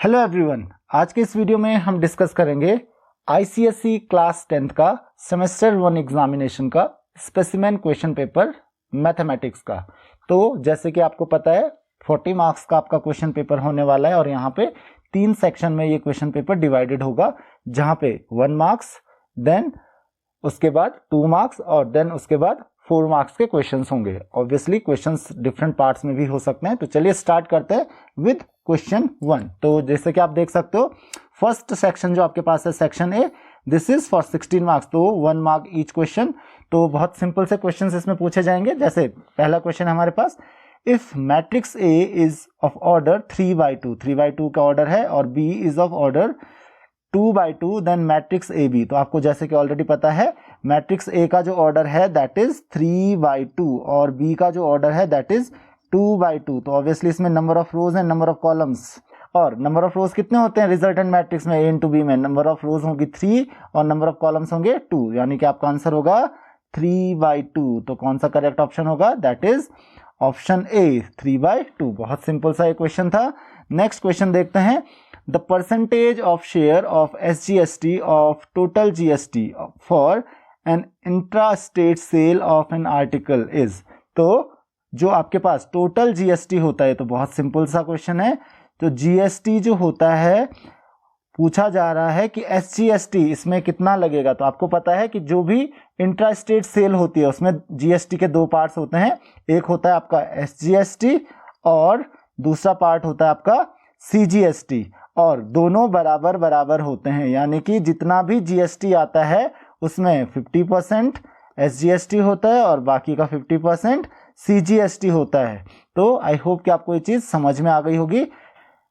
Hello everyone, आज के इस वीडियो में हम डिस्कस करेंगे आईसीएसई क्लास 10th का सेमेस्टर 1 एग्जामिनेशन का स्पेसिमेन क्वेश्चन पेपर मैथमेटिक्स का। तो जैसे कि आपको पता है 40 मार्क्स का आपका क्वेश्चन पेपर होने वाला है और यहाँ पे 3 सेक्शन में ये क्वेश्चन पेपर डिवाइडेड होगा, जहाँ पे 1 मार्क्स, देन उसके बाद 2 मार्क्स और देन उसके बाद 4 मार्क्स के क्वेश्चंस होंगे। ऑब्वियसली क्वेश्चंस डिफरेंट पार्ट्स में भी हो सकते हैं। तो चलिए स्टार्ट करते हैं विद क्वेश्चन 1। तो जैसे कि आप देख सकते हो फर्स्ट सेक्शन जो आपके पास है section A, this is for 16 marks, तो 1 मार्क ईच क्वेश्चन। तो बहुत सिंपल से क्वेश्चंस इसमें पूछे जाएंगे। जैसे पहला क्वेश्चन हमारे पास, if matrix A is of order 3/2, 3/2 का ऑर्डर है और B is of order 2/2, then matrix A B. तो आपको जैसे कि ऑलरेडी पता है मैट्रिक्स ए का जो ऑर्डर है दैट इज 3/2 और बी का जो ऑर्डर है दैट इज 2/2। तो ऑब्वियसली इसमें number of rose and number of columns, और नंबर ऑफ रोज कितने होते हैं रिजल्टेंट मैट्रिक्स में, ए इंटू बी में नंबर ऑफ रोज होगी 3 और नंबर ऑफ कॉलम्स होंगे 2, यानी कि आपका आंसर होगा 3/2। तो कौन सा करेक्ट ऑप्शन होगा, दैट इज ऑप्शन ए 3/2। बहुत सिंपल सा एक क्वेश्चन था। नेक्स्ट क्वेश्चन देखते हैं, the percentage of share of SGST of total GST for an intra-state sale of an article is। तो जो आपके पास टोटल जीएसटी होता है, तो बहुत सिंपल सा क्वेश्चन है। तो जीएसटी जो होता है पूछा जा रहा है कि एसजीएसटी इसमें कितना लगेगा। तो आपको पता है कि जो भी इंट्रा स्टेट सेल होती है उसमें जीएसटी के 2 पार्ट्स होते हैं, एक होता है आपका एसजीएसटी और दूसरा पार्ट होता है आपका सीजीएसटी, और दोनों बराबर बराबर होते हैं, यानी कि जितना भी जीएसटी आता है उसमें 50% एसजीएसटी होता है और बाकी का 50% सीजीएसटी होता है। तो आई होप कि आपको ये चीज समझ में आ गई होगी।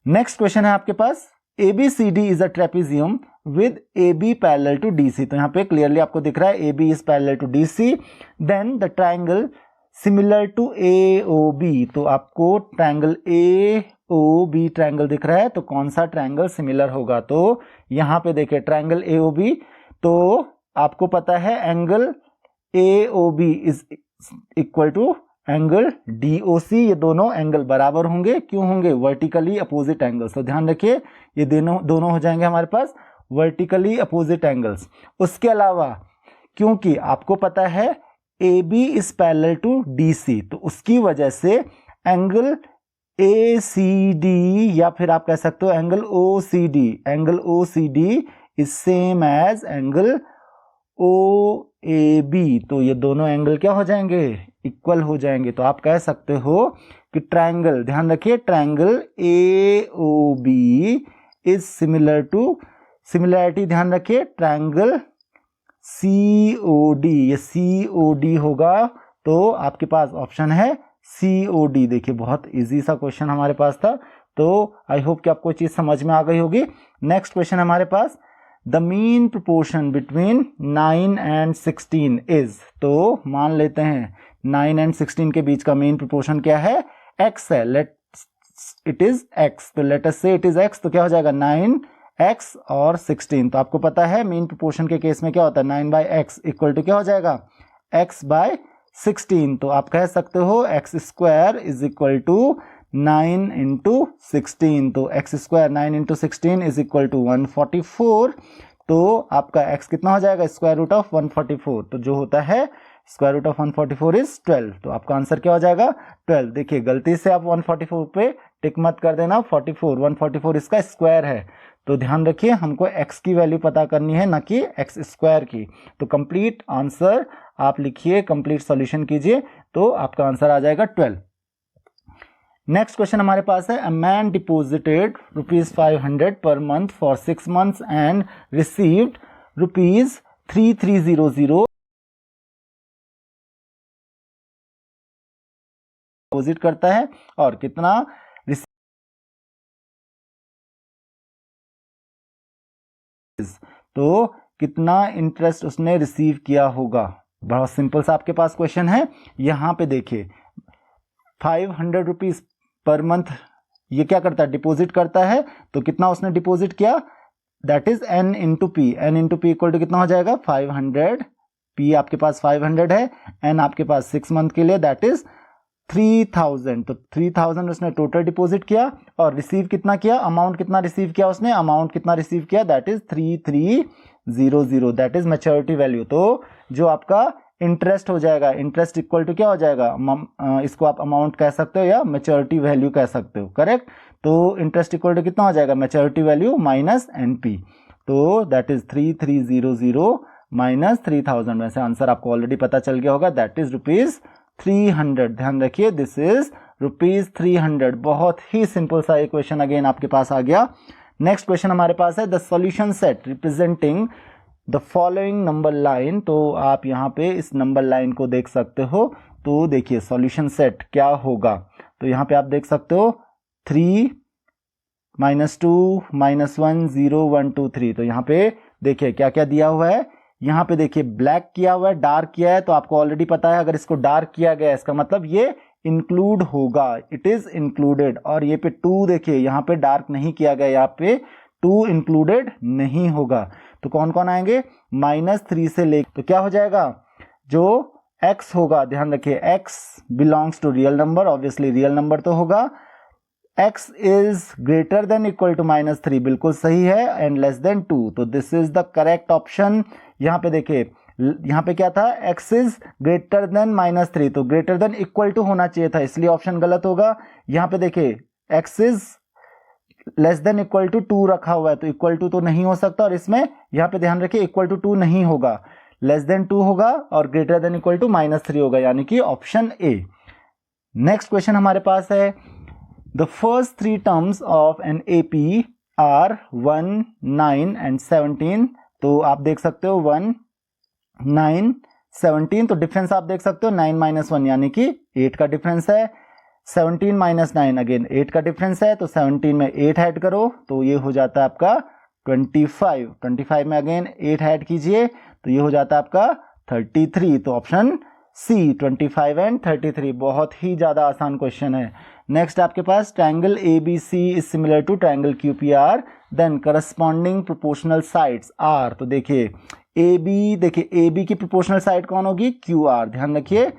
नेक्स्ट क्वेश्चन है आपके पास, ABCD is a trapezium with AB parallel to DC। तो यहाँ पे क्लियरली आपको दिख रहा है AB is parallel to DC, then the triangle similar to AOB। तो आपको ट्राइंगल AOB ट्राइंगल दिख रहा है, तो कौन सा ट्राइंगल सिमिलर होगा। तो यहाँ पे देखिए ट्राइंगल AOB, तो आपको पता है angle AOB is equal to angle DOC, ये दोनों एंगल बराबर होंगे। क्यों होंगे, वर्टिकली अपोजिट एंगल्स। तो ध्यान रखिए ये दोनों हो जाएंगे हमारे पास वर्टिकली अपोजिट एंगल्स। उसके अलावा क्योंकि आपको पता है AB is parallel to DC, तो उसकी वजह से एंगल ACD या फिर आप कह सकते हो angle OCD is same as angle OAB। तो ये दोनों एंगल क्या हो जाएंगे, इक्वल हो जाएंगे। तो आप कह सकते हो कि ट्राइंगल, ध्यान रखिए triangle AOB is similar to, similarity ध्यान रखिए ट्राइंगल COD, ये COD होगा। तो आपके पास ऑप्शन है COD। देखिए बहुत इजी सा क्वेश्चन हमारे पास था। तो आई होप कि आपको चीज समझ में आ गई होगी। नेक्स्ट क्वेश्चन हमारे पास, the mean proportion between 9 and 16 is. तो मान लेते हैं 9 एंड 16 के बीच का मीन प्रोपोर्शन क्या है, x है, लेट इट इज x। तो लेट अस से इट इज x, तो क्या हो जाएगा 9x और 16। तो आपको पता है मीन प्रोपोर्शन के केस में क्या होता है, 9/x इक्वल टू क्या हो जाएगा x/16। तो आप कह सकते हो x² is equal to 9 into 16। तो x² 9 into 16 is equal to 144। तो आपका x कितना हो जाएगा, स्क्वायर रूट ऑफ 144। तो जो होता है स्क्वायर रूट ऑफ 144 इज 12। तो आपका आंसर क्या हो जाएगा 12। देखिए गलती से आप 144 पे टिक मत कर देना, 144 इसका स्क्वायर है। तो ध्यान रखिए हमको x की वैल्यू पता करनी है, ना कि x² की। तो कंप्लीट आंसर आप लिखिए, कंप्लीट सॉल्यूशन कीजिए, तो आपका आंसर आ जाएगा 12। नेक्स्ट क्वेश्चन हमारे पास है, a man deposited ₹500 per month for 6 months and received ₹3300 deposit करता है और कितना तो कितना इंटरेस्ट उसने रिसीव किया होगा। बहुत सिंपल सा आपके पास क्वेश्चन है। यहाँ पे देखिए 500 रुपीज पर मंथ ये क्या करता है, डिपॉजिट करता है। तो कितना उसने डिपॉजिट किया, that is n into P. n into P equal to कितना हो जाएगा 500। p आपके पास 500 है, n आपके पास 6 मंथ के लिए दैट इज 3000, तो 3000 उसने टोटल डिपॉजिट किया और रिसीव कितना किया, अमाउंट कितना रिसीव किया उसने, अमाउंट कितना रिसीव किया, that is 3300, that is maturity value. तो जो आपका इंटरेस्ट हो जाएगा, इंटरेस्ट इक्वल टू क्या हो जाएगा, इसको आप अमाउंट कह सकते हो या मैच्योरिटी वैल्यू कह सकते हो, करेक्ट। तो इंटरेस्ट इक्वल टू कितना हो जाएगा, मैच्योरिटी वैल्यू माइनस एनपी, तो दैट इज 3300 माइनस 3000। वैसे आंसर आपको ऑलरेडी पता चल गया होगा, दैट इज ₹300। ध्यान रखिए, दिस इज ₹300। बहुत ही सिंपल सा इक्वेशन अगेन आपके पास आ गया। नेक्स्ट क्वेश्चन हमारे पास है the solution set representing the following number line. तो आप यहाँ पे इस नंबर लाइन को देख सकते हो। तो देखिए सॉल्यूशन सेट क्या होगा, तो यहाँ पे आप देख सकते हो 3 -2 -1 0 1 2 3। तो यहाँ पे देखिए क्या क्या दिया हुआ है, यहाँ पे देखिए ब्लैक किया हुआ है, डार्क किया है, तो आपको ऑलरेडी पता है अगर इसको डार्क किया गया इसका मतलब ये इंक्लूड होगा, इट इज इंक्लूडेड। और ये पे 2 देखिए यहाँ पे डार्क नहीं किया गया, यहाँ पे 2 इंक्लूडेड नहीं होगा। तो कौन कौन आएंगे, -3 से ले, तो क्या हो जाएगा, जो x होगा, ध्यान रखिए x belongs to real number, obviously real number तो होगा। x is greater than equal to -3, बिल्कुल सही है, एंड लेस देन 2, तो this is the correct option. यहाँ पे देखिए, यहाँ पे क्या था, x इज ग्रेटर देन -3, तो ग्रेटर देन इक्वल टू होना चाहिए था, इसलिए ऑप्शन गलत होगा। यहाँ पे देखिए x is less than equal to 2 रखा हुआ है, तो इक्वल टू तो नहीं हो सकता, और इसमें यहाँ पे ध्यान रखिए इक्वल टू 2 नहीं होगा, लेस देन 2 होगा और ग्रेटर देन इक्वल टू -3 होगा, यानी कि ऑप्शन ए। नेक्स्ट क्वेश्चन हमारे पास है the first 3 terms of an AP are 1 9 and 17। तो आप देख सकते हो 1 9 17, तो डिफरेंस आप देख सकते हो 9 -1 यानी कि 8 का डिफरेंस है, 17 -9 अगेन 8 का डिफरेंस है, तो 17 में 8 ऐड करो तो ये हो जाता है आपका 25, 25 में अगेन 8 ऐड कीजिए तो ये हो जाता है आपका 33, तो ऑप्शन सी 25 एंड 33। बहुत ही ज्यादा आसान क्वेश्चन है। नेक्स्ट आपके पास triangle ABC is similar to triangle QPR, then corresponding proportional sides are. तो देखिए AB की प्रोपोर्शनल साइड कौन होगी, QR। ध्यान रखिए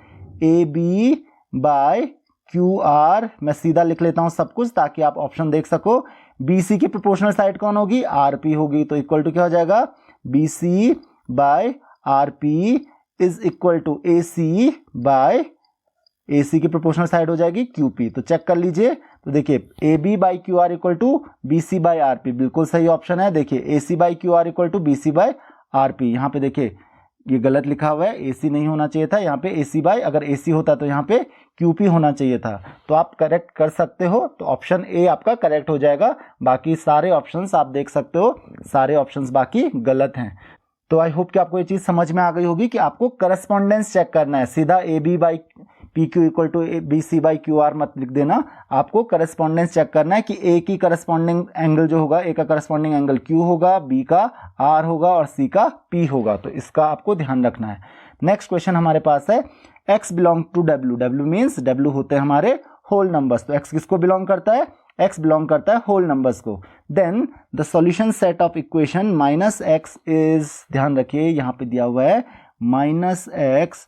AB बाय QR, मैं सीधा लिख लेता हूं सब कुछ ताकि आप ऑप्शन देख सको। BC की प्रोपोर्शनल साइड कौन होगी, RP होगी, तो इक्वल टू क्या हो जाएगा, BC by RP is equal to AC by AC की प्रोपोर्शनल साइड हो जाएगी QP। तो चेक कर लीजिए, तो देखिए AB by QR equal to BC by RP, बिल्कुल सही ऑप्शन है। देखिए AC by QR equal to BC by RP, यहाँ पे देखिए ये गलत लिखा हुआ है, AC नहीं होना चाहिए था, यहाँ पे AC बाई, अगर AC होता तो यहाँ पे QP होना चाहिए था, तो आप करेक्ट कर सकते हो, तो ऑप्शन ए आपका करेक्ट हो जाएगा। बाकी सारे ऑप्शंस आप देख सकते हो, सारे ऑप्शंस बाकी गलत हैं। तो आई होप कि आपको ये चीज समझ में आ गई होगी कि आपको करस्पॉन्डेंस चेक करना है, सीधा AB by PQ equal to BC by QR मत लिख देना, आपको करस्पॉन्डेंस चेक करना है कि A की करस्पॉन्डिंग एंगल जो होगा, A का करस्पॉन्डिंग एंगल Q होगा, B का R होगा और C का P होगा, तो इसका आपको ध्यान रखना है। नेक्स्ट क्वेश्चन हमारे पास है X belong to W, W means W होते हैं हमारे होल नंबर्स, तो X किसको बिलोंग करता है, X बिलोंग करता है होल नंबर्स को। Then the solution set of equation -x is, ध्यान रखिए यहाँ पे दिया हुआ है -x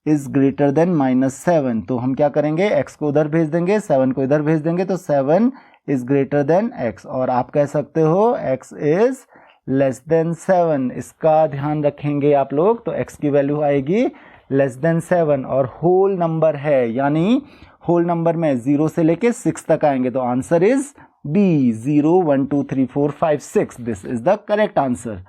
इज ग्रेटर देन -7, तो हम क्या करेंगे, x को उधर भेज देंगे, 7 को इधर भेज देंगे, तो 7 इज ग्रेटर देन x, और आप कह सकते हो x इज लेस देन 7, इसका ध्यान रखेंगे आप लोग, तो x की वैल्यू आएगी लेस देन 7, और होल नंबर है यानी होल नंबर में 0 से लेके 6 तक आएंगे, तो answer is B, 0 1 2 3 4 5 6, this is the correct answer.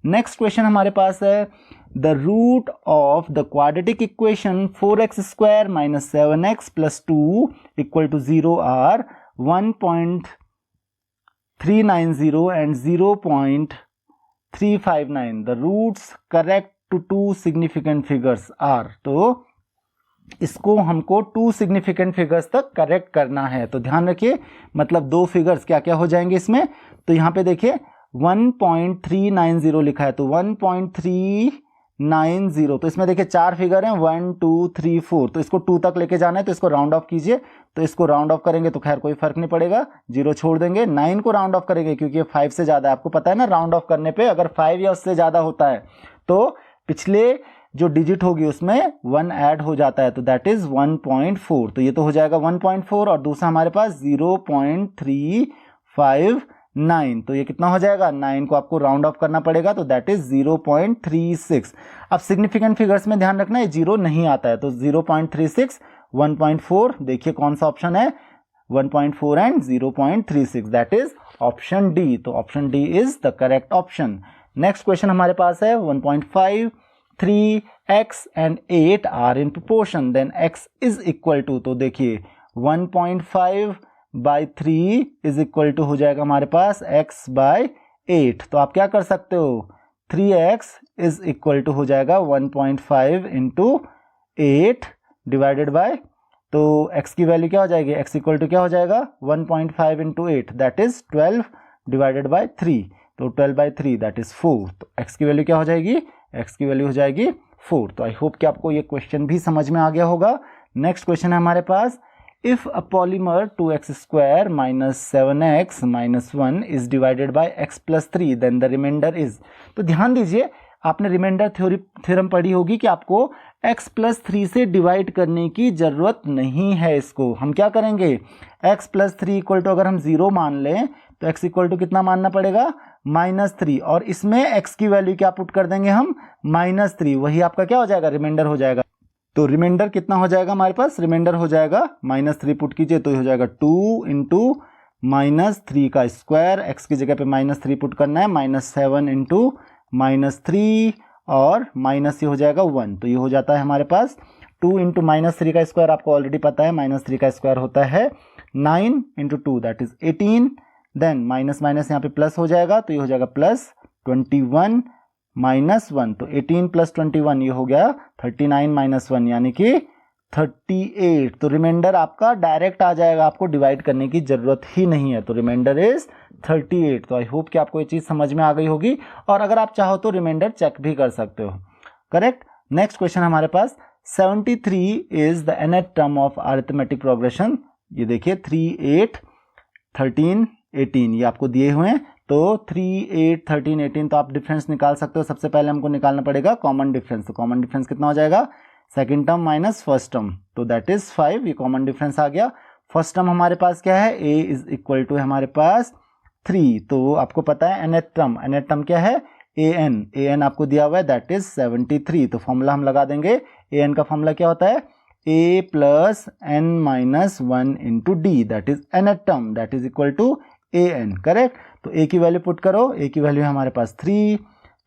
Next question हमारे पास है the root of the quadratic equation 4x square minus 7x plus 2 equal to 0 are 1.390 and 0.359, the roots correct to 2 significant figures are. तो इसको हमको 2 significant figures तक correct करना है, तो ध्यान रखिए मतलब 2 फिगर्स क्या क्या हो जाएंगे इसमें, तो यहाँ पे देखिए 1.390 लिखा है, तो 1.390, तो इसमें देखिए 4 फिगर हैं 1 2 3 4, तो इसको 2 तक लेके जाना है, तो इसको राउंड ऑफ कीजिए, तो इसको राउंड ऑफ करेंगे तो खैर कोई फर्क नहीं पड़ेगा, 0 छोड़ देंगे, 9 को राउंड ऑफ करेंगे क्योंकि ये 5 से ज्यादा है, आपको पता है ना राउंड ऑफ करने पे अगर 5 या उससे ज्यादा होता है तो पिछले जो डिजिट होगी उसमें 1 ऐड हो जाता है, तो दैट इज 1.4। तो ये तो हो जाएगा 1.4 और दूसरा हमारे पास 0.359, तो ये कितना हो जाएगा, 9 को आपको राउंड ऑफ करना पड़ेगा, तो दैट इज 0.36। अब सिग्निफिकेंट फिगर्स में ध्यान रखना, ये 0 नहीं आता है, तो 0.36, 1.4, देखिए कौन सा ऑप्शन है, 1.4 and 0.36, that is option D. तो option D is the correct option. Next question हमारे पास है 1.5, 3x and 8 are in proportion, then x is equal to, तो देखिए 1.5 by 3 is equal to हो जाएगा हमारे पास x by 8। तो आप क्या कर सकते हो, 3x is equal to हो जाएगा 1.5 into 8 डिवाइडेड बाय, तो x की वैल्यू क्या हो जाएगी, x इक्वल टू क्या हो जाएगा 1.5 into 8, that is 12 divided by 3, तो 12 by 3 दैट इज 4। तो x की वैल्यू क्या हो जाएगी, x की वैल्यू हो जाएगी 4। तो आई होप कि आपको ये क्वेश्चन भी समझ में आ गया होगा। नेक्स्ट क्वेश्चन है हमारे पास, if a polymer 2x² minus 7x minus 1 is divided by x plus 3 then the remainder is. तो ध्यान दीजिए, आपने रिमाइंडर थ्योरम पढ़ी होगी कि आपको x plus 3 से डिवाइड करने की जरूरत नहीं है। इसको हम क्या करेंगे, x plus 3 इक्वल टू अगर हम 0 मान लें तो x इक्वल टू कितना मानना पड़ेगा, -3, और इसमें x की वैल्यू क्या पुट कर देंगे हम, -3, वही आपका क्या हो जाएगा, रिमाइंडर हो जाएगा। तो रिमाइंडर कितना हो जाएगा हमारे पास, रिमाइंडर हो जाएगा -3 पुट कीजिए तो हो जाएगा 2 इंटू -3 का स्क्वायर, x की जगह पे -3 पुट करना है, -7 इंटू -3 और माइनस ये हो जाएगा 1, तो ये हो जाता है हमारे पास 2 इंटू -3 का स्क्वायर, आपको ऑलरेडी पता है -3 का स्क्वायर होता है 9 into 2 that is 18, then minus minus यहाँ पे प्लस हो जाएगा, तो ये हो जाएगा +21 -1, तो 18 + 21 ये हो गया 39 -1 यानी कि 38। तो रिमाइंडर आपका डायरेक्ट आ जाएगा, आपको डिवाइड करने की जरूरत ही नहीं है, तो रिमाइंडर इज 38। तो आई होप कि आपको ये चीज समझ में आ गई होगी, और अगर आप चाहो तो रिमाइंडर चेक भी कर सकते हो। करेक्ट। नेक्स्ट क्वेश्चन हमारे पास 73 is the nth term of arithmetic progression. ये देखिए 3, 8, 13, 18 ये आपको दिए हुए हैं, तो 3, 8, 13, 18, तो आप डिफरेंस निकाल सकते हो। सबसे पहले हमको निकालना पड़ेगा कॉमन डिफरेंस, तो कॉमन डिफरेंस कितना हो जाएगा, second term minus first term, तो दैट इज 5, ये कॉमन डिफरेंस आ गया। फर्स्ट टर्म हमारे पास क्या है, a इज इक्वल टू हमारे पास 3, तो आपको पता है nth टर्म क्या है, an आपको दिया हुआ है दैट इज 73, तो फॉर्मूला हम लगा देंगे। an का फॉर्मूला क्या होता है, a plus n minus 1 into D, that is nth term that is equal to an। Correct. तो a की वैल्यू पुट करो, a की वैल्यू है हमारे पास 3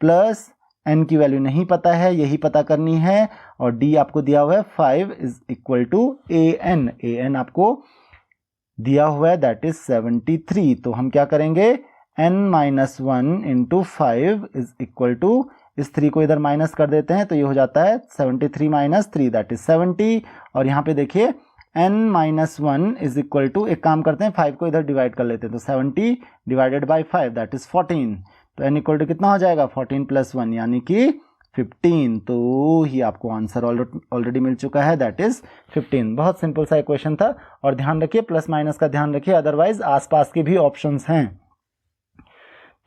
प्लस n की वैल्यू नहीं पता है, यही पता करनी है, और d आपको दिया हुआ है 5 इज इक्वल टू an आपको दिया हुआ है दैट इज 73। तो हम क्या करेंगे, n minus 1 into 5 is equal to, इस 3 को इधर माइनस कर देते हैं तो ये हो जाता है 73 माइनस 3 दैट इज 70, और यहाँ पे देखिए n minus 1 is equal to, एक काम करते हैं 5 को इधर डिवाइड कर लेते हैं, तो 70 डिवाइडेड बाई 5 दैट इज 14, तो n इक्वल टू कितना हो जाएगा 14 प्लस 1 यानी कि 15। तो ही आपको आंसर ऑलरेडी मिल चुका है दैट इज 15। बहुत सिंपल सा क्वेश्चन था, और ध्यान रखिए प्लस माइनस का ध्यान रखिए, अदरवाइज आसपास के भी ऑप्शंस हैं।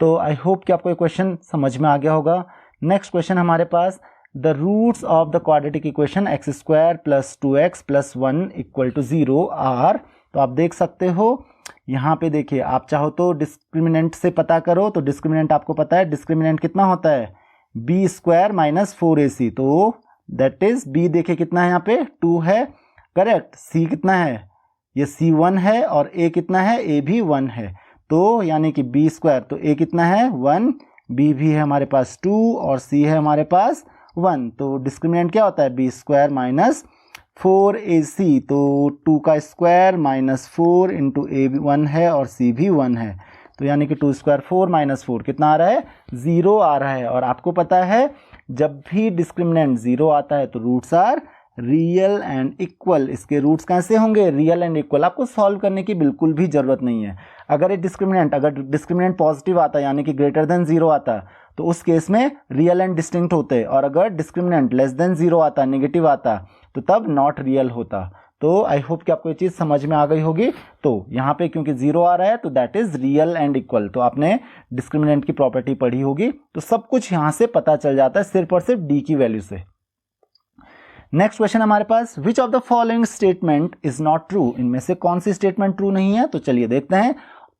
तो आई होप कि आपको ये क्वेश्चन समझ में आ गया होगा। नेक्स्ट क्वेश्चन हमारे पास, the roots of the quadratic equation x² + 2x + 1 = 0 are. तो आप देख सकते हो यहाँ पे, देखिए आप चाहो तो डिस्क्रिमिनेंट से पता करो, तो डिस्क्रिमिनेंट आपको पता है, डिस्क्रिमिनेंट कितना होता है b² - 4ac, तो दैट इज b देखिए कितना है यहाँ पे 2 है, करेक्ट। c कितना है, ये c 1 है, और a कितना है, a भी 1 है, तो यानी कि b², तो a कितना है 1, b भी है हमारे पास 2, और c है हमारे पास 1, तो डिस्क्रिमिनेंट क्या होता है b² - 4ac, तो 2 का स्क्वायर माइनस 4 इंटू a भी 1 है और c भी 1 है, तो यानी कि 2² 4 - 4 कितना आ रहा है 0 आ रहा है। और आपको पता है जब भी डिस्क्रिमिनेंट 0 आता है तो roots are real and equal. इसके रूट्स कैसे होंगे, रियल एंड इक्वल। आपको सॉल्व करने की बिल्कुल भी जरूरत नहीं है। अगर डिस्क्रिमिनेंट पॉजिटिव आता यानी कि ग्रेटर देन 0 आता, तो उस केस में रियल एंड डिस्टिंक्ट होते, और अगर डिस्क्रिमिनेंट लेस देन 0 आता, नेगेटिव आता, तो तब नॉट रियल होता। तो आई होप कि आपको ये चीज समझ में आ गई होगी। तो यहाँ पे क्योंकि 0 आ रहा है तो that is real and equal, तो आपने डिस्क्रिमिनेंट की प्रॉपर्टी पढ़ी होगी, तो सब कुछ यहाँ से पता चल जाता है सिर्फ और सिर्फ डी की वैल्यू से। नेक्स्ट क्वेश्चन हमारे पास, which of the following statement is not true, इनमें से कौन सी स्टेटमेंट ट्रू नहीं है? तो चलिए देखते हैं।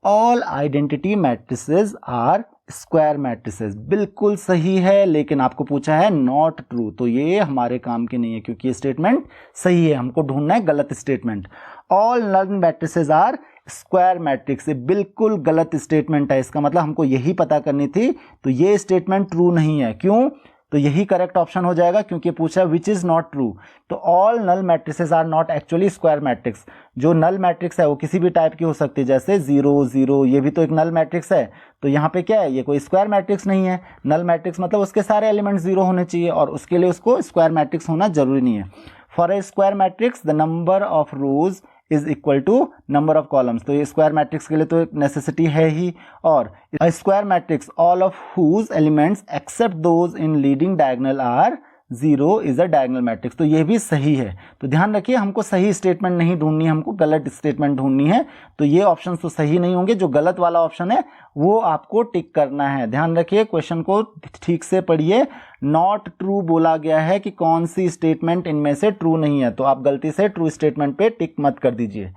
All identity matrices are square matrices, बिल्कुल सही है, लेकिन आपको पूछा है नॉट ट्रू, तो ये हमारे काम की नहीं है क्योंकि ये स्टेटमेंट सही है, हमको ढूंढना है गलत statement. All null matrices are square matrix, बिल्कुल गलत स्टेटमेंट है, इसका मतलब हमको यही पता करनी थी, तो ये स्टेटमेंट ट्रू नहीं है। क्यों? तो यही करेक्ट ऑप्शन हो जाएगा क्योंकि पूछा विच इज नॉट ट्रू। तो all null matrices are not actually square matrix. जो नल मैट्रिक्स है वो किसी भी टाइप की हो सकती है, जैसे 0 0, ये भी तो एक नल मैट्रिक्स है। तो यहाँ पे क्या है, ये कोई स्क्वायर मैट्रिक्स नहीं है। नल मैट्रिक्स मतलब उसके सारे एलिमेंट 0 होने चाहिए, और उसके लिए उसको स्क्वायर मैट्रिक्स होना जरूरी नहीं है। For a square matrix the number of rows is equal to number of columns, तो ये स्क्वायर मैट्रिक्स के लिए तो एक नेसेसिटी है ही। और square matrix all of whose elements except those in leading diagonal are 0 is a diagonal matrix, तो ये भी सही है। तो ध्यान रखिए, हमको सही स्टेटमेंट नहीं ढूंढनी है, हमको गलत स्टेटमेंट ढूंढनी है। तो ये ऑप्शन तो सही नहीं होंगे, जो गलत वाला ऑप्शन है वो आपको टिक करना है। ध्यान रखिए, क्वेश्चन को ठीक से पढ़िए। नॉट ट्रू बोला गया है कि कौन सी स्टेटमेंट इनमें से ट्रू नहीं है, तो आप गलती से ट्रू स्टेटमेंट पे टिक मत कर दीजिए।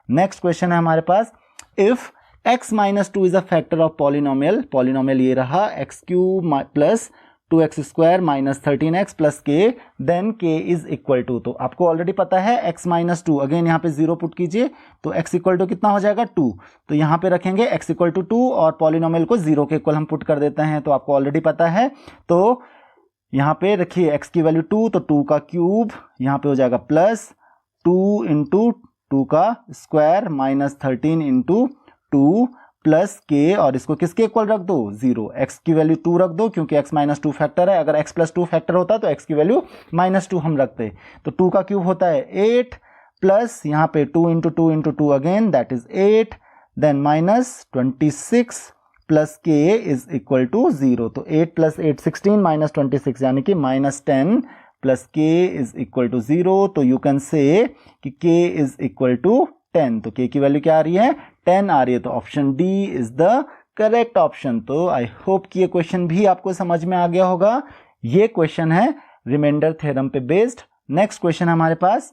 नेक्स्ट क्वेश्चन है हमारे पास, if x - 2 is a factor of polynomial, polynomial ये रहा x³ plus 2x² minus 13x plus k, then k is equal to, तो आपको ऑलरेडी पता है x - 2, अगेन यहाँ पे 0 पुट कीजिए, तो x इक्वल टू कितना हो जाएगा 2, तो यहाँ पे रखेंगे x इक्वल टू 2 और पॉलिनोमियल को 0 के इक्वल हम पुट कर देते हैं, तो आपको ऑलरेडी पता है। तो यहाँ पे रखिए x की वैल्यू 2, तो 2 का क्यूब यहाँ पे हो जाएगा प्लस 2 इंटू 2 का स्क्वायर माइनस 13 इंटू 2 प्लस के, और इसको किसके इक्वल रख दो 0, x की वैल्यू 2 रख दो क्योंकि x - 2 फैक्टर है। अगर x + 2 फैक्टर होता तो x की वैल्यू -2 हम रखते, तो 2 का क्यूब होता है 8 प्लस यहाँ पे 2 into 2 into 2 again that is 8, then minus 26 plus k is equal to 0, तो 8 + 8 16 माइनस 26 यानी कि -10 plus k is equal to 0, तो यू कैन से कि k इज इक्वल टू 10, तो k की वैल्यू क्या आ रही है 10 आ रही है, तो option D is the correct option. तो आई होप कि ये क्वेश्चन भी आपको समझ में आ गया होगा। ये क्वेश्चन है रिमाइंडर थ्योरम पे बेस्ड। नेक्स्ट क्वेश्चन हमारे पास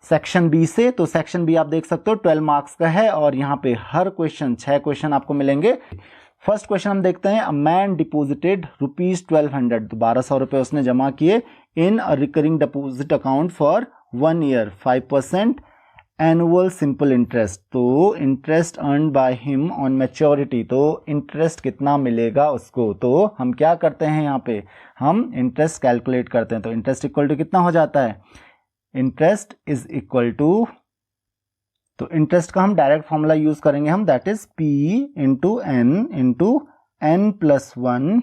सेक्शन बी से, तो सेक्शन बी आप देख सकते हो 12 मार्क्स का है, और यहाँ पे हर क्वेश्चन 6 क्वेश्चन आपको मिलेंगे। फर्स्ट क्वेश्चन हम देखते हैं, अ मैन डिपोजिटेड ₹1200, तो 1200 रुपए उसने जमा किए in a recurring deposit account for 1 year 5% annual simple interest, तो interest earn by him on maturity, तो इंटरेस्ट कितना मिलेगा उसको। तो हम क्या करते हैं, यहाँ पे हम इंटरेस्ट कैलकुलेट करते हैं, तो इंटरेस्ट इक्वल टू कितना हो जाता है, इंटरेस्ट इज इक्वल टू, तो इंटरेस्ट का हम डायरेक्ट फॉर्मूला यूज करेंगे हम, that is P into n plus 1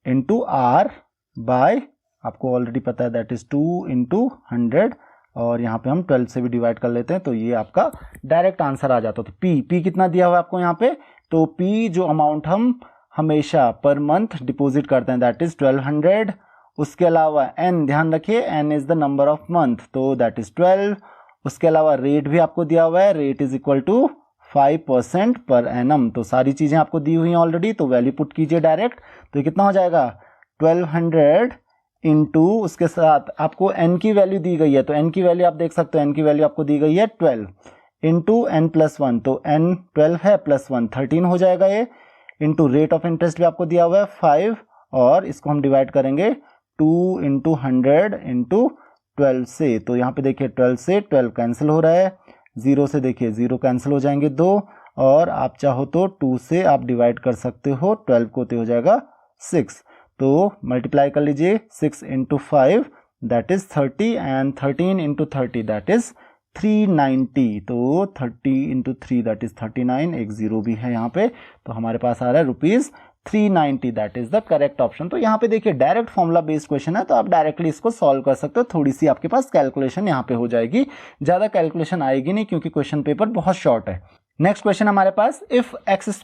into R by, आपको ऑलरेडी पता है दैट इज 2 इंटू 100, और यहाँ पे हम 12 से भी डिवाइड कर लेते हैं, तो ये आपका डायरेक्ट आंसर आ जाता है। तो P कितना दिया हुआ है आपको यहाँ पे, तो P जो अमाउंट हम हमेशा पर मंथ डिपॉजिट करते हैं दैट इज 1200, उसके अलावा n, ध्यान रखिए n is the number of month, तो दैट इज 12, उसके अलावा रेट भी आपको दिया हुआ है, rate is equal to 5% per annum, तो सारी चीजें आपको दी हुई हैं ऑलरेडी, तो वैल्यू पुट कीजिए डायरेक्ट, तो ये कितना हो जाएगा 1200 इंटू, उसके साथ आपको n की वैल्यू दी गई है, तो n की वैल्यू आप देख सकते हो, n की वैल्यू आपको दी गई है 12 इंटू n प्लस 1, तो n 12 है प्लस 1 13 हो जाएगा ये, इंटू रेट ऑफ इंटरेस्ट भी आपको दिया हुआ है 5, और इसको हम डिवाइड करेंगे 2 इंटू 100 इंटू 12 से, तो यहाँ पे देखिए 12 से 12 कैंसिल हो रहा है, 0 से देखिए 0 कैंसिल हो जाएंगे 2, और आप चाहो तो 2 से आप डिवाइड कर सकते हो 12 को, तो हो जाएगा 6, तो मल्टीप्लाई कर लीजिए 6 into 5 that is 30 and 13 into 30 that is 390, तो 30 इंटू 3 दैट इज 39, एक 0 भी है यहाँ पे, तो हमारे पास आ रहा है ₹390, that is the correct option. तो यहाँ पे देखिए डायरेक्ट फॉर्मूला बेस्ड क्वेश्चन है, तो आप डायरेक्टली इसको सॉल्व कर सकते हो, थोड़ी सी आपके पास कैलकुलेशन यहाँ पे हो जाएगी, ज्यादा कैलकुलेशन आएगी नहीं क्योंकि क्वेश्चन पेपर बहुत शॉर्ट है। नेक्स्ट क्वेश्चन हमारे पास, if x² -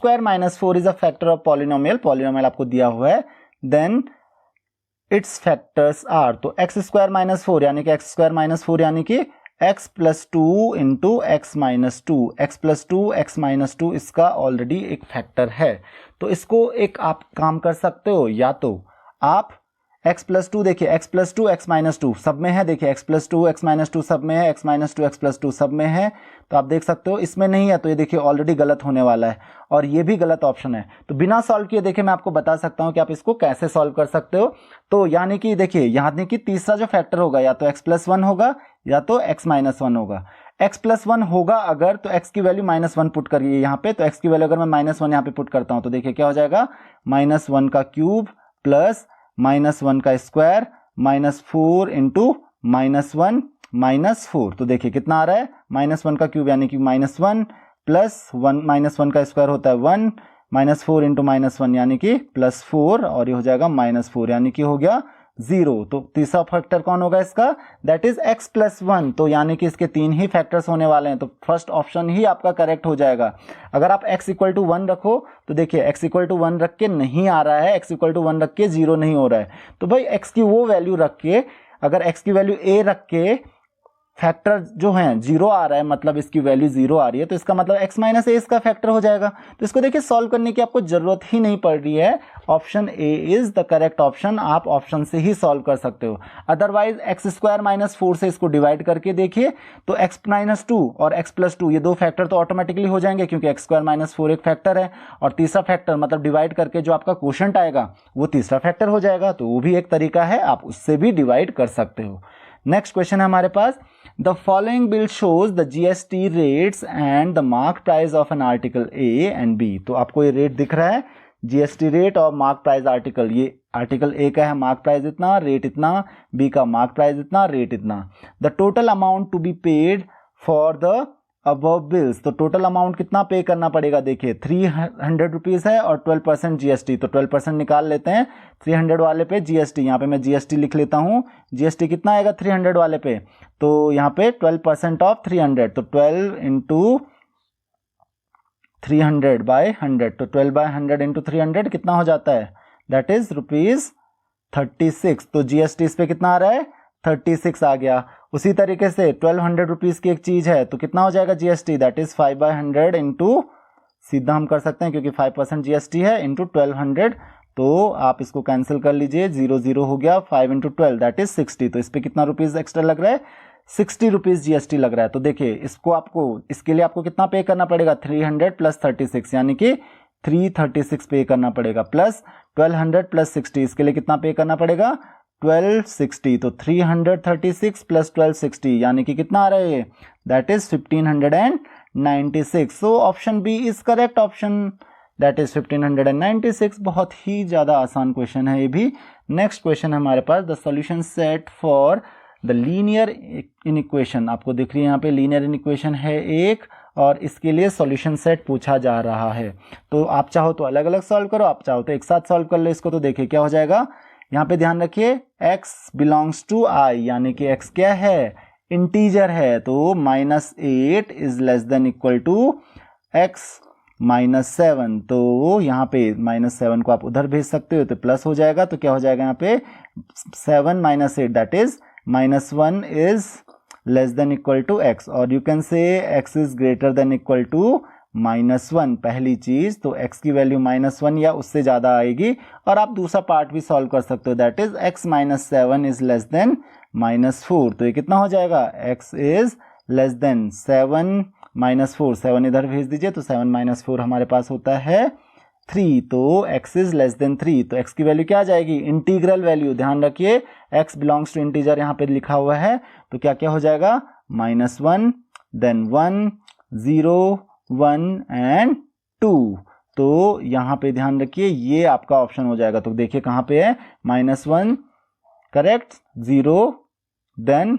4 is a factor of polynomial, polynomial आपको दिया हुआ है, देन इट्स फैक्टर्स आर, तो x² - 4 यानी कि x² - 4 यानी कि x plus 2 into x minus 2, x plus 2 x minus 2 इसका ऑलरेडी एक फैक्टर है, तो इसको एक आप काम कर सकते हो, या तो आप x प्लस टू, देखिए x plus two x minus two सब में है, देखिए x plus two x minus two सब में है, x minus two x plus two सब में है। तो आप देख सकते हो इसमें नहीं है, तो ये देखिए ऑलरेडी गलत होने वाला है और ये भी गलत ऑप्शन है। तो बिना सॉल्व किए देखिए मैं आपको बता सकता हूँ कि आप इसको कैसे सॉल्व कर सकते हो। तो यानी कि देखिए यहाँ कि तीसरा जो फैक्टर होगा या तो x प्लस वन होगा या तो x माइनस वन होगा। x प्लस वन होगा अगर, तो x की वैल्यू -1 पुट करिए यहाँ पे, तो x की वैल्यू अगर मैं -1 यहाँ पे पुट करता हूँ तो देखिए क्या हो जाएगा, -1 का क्यूब प्लस -1 का स्क्वायर -4 इंटू -1 -4। तो देखिए कितना आ रहा है, -1 का क्यूब यानी कि -1 प्लस -1 का स्क्वायर होता है 1, -4 इंटू -1 यानी कि +4 और ये हो जाएगा -4 यानी कि हो गया 0। तो तीसरा फैक्टर कौन होगा इसका, दैट इज x प्लस 1। तो यानी कि इसके 3 ही फैक्टर्स होने वाले हैं, तो फर्स्ट ऑप्शन ही आपका करेक्ट हो जाएगा। अगर आप x इक्वल टू 1 रखो तो देखिए x इक्वल टू 1 रख के नहीं आ रहा है, x इक्वल टू 1 रख के 0 नहीं हो रहा है। तो भाई x की वो वैल्यू रख के, अगर x की वैल्यू a रख के फैक्टर जो है 0 आ रहा है, मतलब इसकी वैल्यू 0 आ रही है, तो इसका मतलब x माइनस ए इसका फैक्टर हो जाएगा। तो इसको देखिए सॉल्व करने की आपको जरूरत ही नहीं पड़ रही है, option A is the correct option. आप ऑप्शन से ही सॉल्व कर सकते हो। अदरवाइज x स्क्वायर -4 से इसको डिवाइड करके देखिए तो x माइनस टू और x प्लस टू ये दो फैक्टर तो ऑटोमेटिकली हो जाएंगे, क्योंकि x स्क्वायर -4 एक फैक्टर है और तीसरा फैक्टर मतलब डिवाइड करके जो आपका क्वोशंट आएगा वो तीसरा फैक्टर हो जाएगा। तो वो भी एक तरीका है, आप उससे भी डिवाइड कर सकते हो। नेक्स्ट क्वेश्चन है हमारे पास, the following bill shows the GST rates and the mark price of an article A and B। तो आपको ये रेट दिख रहा है, GST रेट और मार्क प्राइस आर्टिकल। ये आर्टिकल A का है मार्क प्राइस इतना, रेट इतना, B का मार्क प्राइस इतना, रेट इतना। The total amount to be paid for the above bills. तो टोटल अमाउंट कितना पे करना पड़ेगा, देखिए 300 रुपीज है और 12% GST, तो 12% निकाल लेते हैं 300 वाले पे GST। यहाँ पे मैं GST लिख लेता हूँ, GST कितना आएगा 300 वाले पे, तो यहाँ पे 12% ऑफ 300, तो 12 इंटू 300 बाय 100, तो 12 बाय 100 इंटू 300 कितना हो जाता है, दैट इज ₹36। तो GST इस पे कितना आ रहा है, 36 आ गया। उसी तरीके से 1200 रुपीज की एक चीज है तो कितना हो जाएगा GST, दैट इज 5/100 इंटू, सीधा हम कर सकते हैं क्योंकि 5% GST है, इंटू 1200। तो आप इसको कैंसिल कर लीजिए, 0 0 हो गया, 5 इंटू 12 दैट इज 60। तो इस पे कितना रुपीज एक्स्ट्रा लग रहा है, 60 रुपीज GST लग रहा है। तो देखिए इसको आपको, इसके लिए आपको कितना पे करना पड़ेगा, 300 प्लस 36 यानी कि 336 पे करना पड़ेगा, प्लस 1200 प्लस 60, इसके लिए कितना पे करना पड़ेगा 1260। तो 336 प्लस 1260 यानी कि कितना आ रहा है, that is 1596। So option B is correct option, that is 1596। बहुत ही ज्यादा आसान क्वेश्चन है ये भी। नेक्स्ट क्वेश्चन है हमारे पास, the solution set for the linear inequation. आपको दिख रही है यहाँ पे लीनियर इनइक्वेशन है एक, और इसके लिए सॉल्यूशन सेट पूछा जा रहा है। तो आप चाहो तो अलग अलग सॉल्व करो, आप चाहो तो एक साथ सॉल्व कर लो इसको। तो देखिए क्या हो जाएगा, यहाँ पे ध्यान रखिए x बिलोंग्स टू i, यानी कि x क्या है, इंटीजर है, तो -8 is less than equal to x -7। तो यहाँ पे -7 को आप उधर भेज सकते हो तो प्लस हो जाएगा, तो क्या हो जाएगा यहाँ पे 7 - 8 that is -1 is less than equal to x, और you can say x is greater than equal to -1। पहली चीज तो x की वैल्यू -1 या उससे ज्यादा आएगी, और आप दूसरा पार्ट भी सॉल्व कर सकते हो, that is x -7 is less then -4। तो ये कितना हो जाएगा, x इज लेस देन 7 -4, 7 इधर भेज दीजिए, तो 7 - 4 हमारे पास होता है 3, तो x इज लेस देन 3। तो x की वैल्यू क्या आ जाएगी, इंटीग्रल वैल्यू, ध्यान रखिए x बिलोंग्स टू इंटीजर यहाँ पे लिखा हुआ है, तो क्या क्या हो जाएगा, -1 देन 1 0 1 एंड 2। तो यहाँ पे ध्यान रखिए ये आपका ऑप्शन हो जाएगा। तो देखिए कहाँ पे है, -1 करेक्ट, 0 देन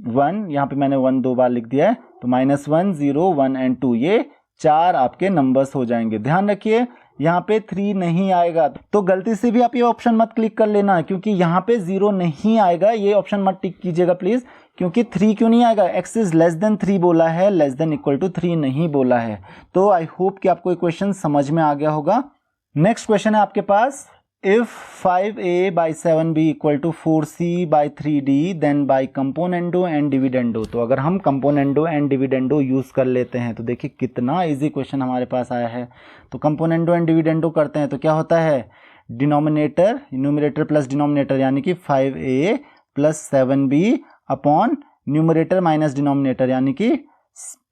1, यहाँ पे मैंने 1 2 बार लिख दिया है, तो -1 0 1 एंड 2, ये 4 आपके नंबर्स हो जाएंगे। ध्यान रखिए यहाँ पे 3 नहीं आएगा, तो गलती से भी आप ये ऑप्शन मत क्लिक कर लेना, क्योंकि यहाँ पे 0 नहीं आएगा, ये ऑप्शन मत टिक कीजिएगा प्लीज। क्योंकि 3 क्यों नहीं आएगा, x इज लेस देन 3 बोला है, लेस देन इक्वल टू 3 नहीं बोला है। तो आई होप कि आपको ये क्वेश्चन समझ में आ गया होगा। नेक्स्ट क्वेश्चन है आपके पास, इफ 5a by 7b equal to 4c by 3d then by componendo and dividendo. तो अगर हम कंपोनेंडो एंड डिविडेंडो यूज कर लेते हैं तो देखिए कितना इजी क्वेश्चन हमारे पास आया है। तो कंपोनेंडो एंड डिविडेंडो करते हैं तो क्या होता है, डिनोमिनेटर न्यूमरेटर प्लस डिनोमिनेटर यानी कि 5a plus 7b upon numerator minus denominator यानी कि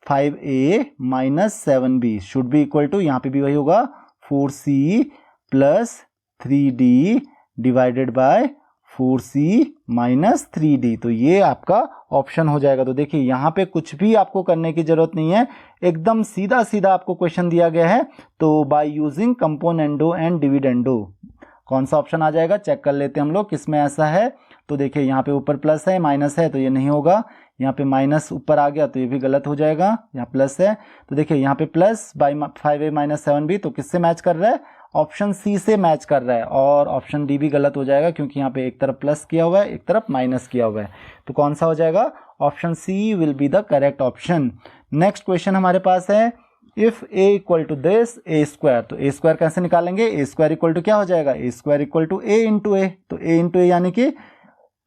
5a minus 7b should be equal to, यहाँ पे भी वही होगा 4c plus 3d divided by 4c minus 3d। तो ये आपका ऑप्शन हो जाएगा। तो देखिए यहाँ पे कुछ भी आपको करने की जरूरत नहीं है, एकदम सीधा सीधा आपको क्वेश्चन दिया गया है। तो by using componendo and dividendo कौन सा ऑप्शन आ जाएगा, चेक कर लेते हैं हम लोग किसमें ऐसा है। तो देखिए यहाँ पे ऊपर प्लस है माइनस है तो ये नहीं होगा, यहाँ पे माइनस ऊपर आ गया तो ये भी गलत हो जाएगा, यहाँ प्लस है। तो देखिए यहाँ पे plus by 5a minus 7b तो किससे मैच कर रहा है, ऑप्शन सी से मैच कर रहा है। और ऑप्शन डी भी गलत हो जाएगा क्योंकि यहाँ पे एक तरफ प्लस किया हुआ है एक तरफ माइनस किया हुआ है। तो कौन सा हो जाएगा, option C will be the correct option. Next question हमारे पास है if a equal to this a square. तो a स्क्वायर कैसे निकालेंगे, a स्क्वायर इक्वल टू क्या हो जाएगा, a square equal to a into a. तो a इंटू ए यानी कि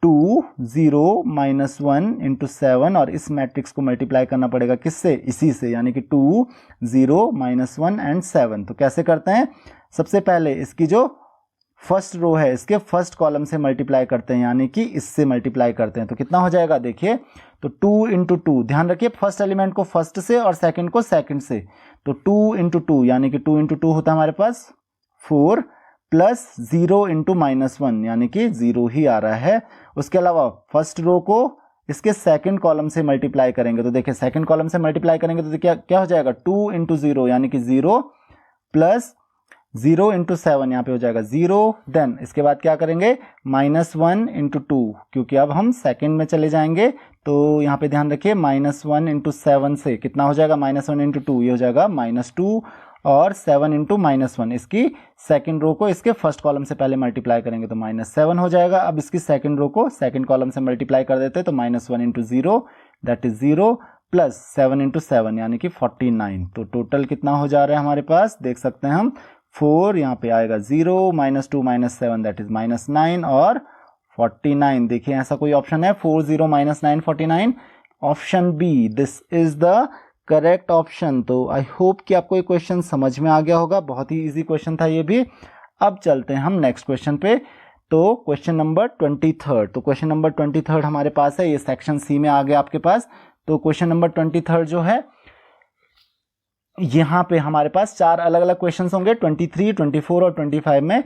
2 0 माइनस 1 इंटू 7 और इस मैट्रिक्स को मल्टीप्लाई करना पड़ेगा किससे, इसी से, यानी कि 2 0 माइनस 1 एंड 7। तो कैसे करते हैं, सबसे पहले इसकी जो फर्स्ट रो है इसके फर्स्ट कॉलम से मल्टीप्लाई करते हैं यानी कि इससे मल्टीप्लाई करते हैं। तो कितना हो जाएगा देखिए, तो 2 इंटू 2, ध्यान रखिए फर्स्ट एलिमेंट को फर्स्ट से और सेकंड को सेकंड से। तो 2 इंटू 2 यानी कि 2 इंटू 2 होता है हमारे पास 4 प्लस 0 इंटू माइनस 1 यानी कि 0 ही आ रहा है। उसके अलावा फर्स्ट रो को इसके सेकंड कॉलम से मल्टीप्लाई करेंगे। तो देखिए सेकंड कॉलम से मल्टीप्लाई करेंगे तो क्या हो जाएगा, 2 इंटू 0 यानी कि 0 प्लस 0 इंटू 7 यहाँ पे हो जाएगा 0। देन इसके बाद क्या करेंगे, माइनस 1 इंटू 2, क्योंकि अब हम सेकंड में चले जाएंगे। तो यहाँ पे ध्यान रखिए माइनस 1 इंटू 7 से कितना हो जाएगा, माइनस 1 इंटू 2 ये हो जाएगा माइनस 2 और 7 इंटू माइनस 1, इसकी सेकंड रो को इसके फर्स्ट कॉलम से पहले मल्टीप्लाई करेंगे तो माइनस 7 हो जाएगा। अब इसकी सेकंड रो को सेकंड कॉलम से मल्टीप्लाई कर देते हैं तो minus 1 into 0 that is 0 plus 7 into 7 यानी कि 49। तो टोटल कितना हो जा रहा है हमारे पास, देख सकते हैं हम 4 यहाँ पे आएगा 0 minus 2 minus 7 that is minus 9 और 49। देखिए ऐसा कोई ऑप्शन है 4 0 minus 9 49, option B this is the correct option. तो आई होप कि आपको ये क्वेश्चन समझ में आ गया होगा, बहुत ही इजी क्वेश्चन था ये भी। अब चलते हैं हम नेक्स्ट क्वेश्चन पे। तो क्वेश्चन नंबर 23, तो क्वेश्चन नंबर 23 हमारे पास है, ये सेक्शन सी में आ गया आपके पास। तो क्वेश्चन नंबर 23 जो है यहाँ पे हमारे पास 4 अलग अलग क्वेश्चन होंगे 23, 24 और 25 में।